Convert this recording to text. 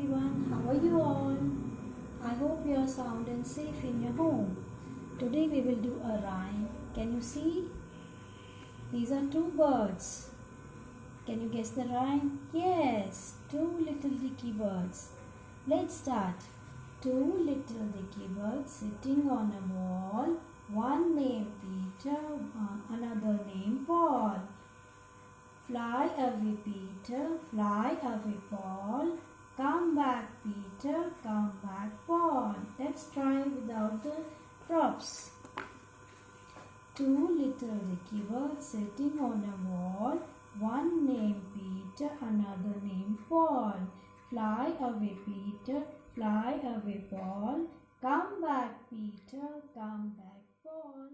everyone, how are you all? I hope you are sound and safe in your home. Today we will do a rhyme. Can you see? These are two birds. Can you guess the rhyme? Yes, two little dicky birds. Let's start. Two little dicky birds sitting on a wall. One named Peter, another named Paul. Fly away, Peter, fly away, Paul. Come back, Peter, come back, Paul. Let's try without the props. Two little dicky birds sitting on a wall. One named Peter, another named Paul. Fly away, Peter, fly away, Paul. Come back, Peter, come back, Paul.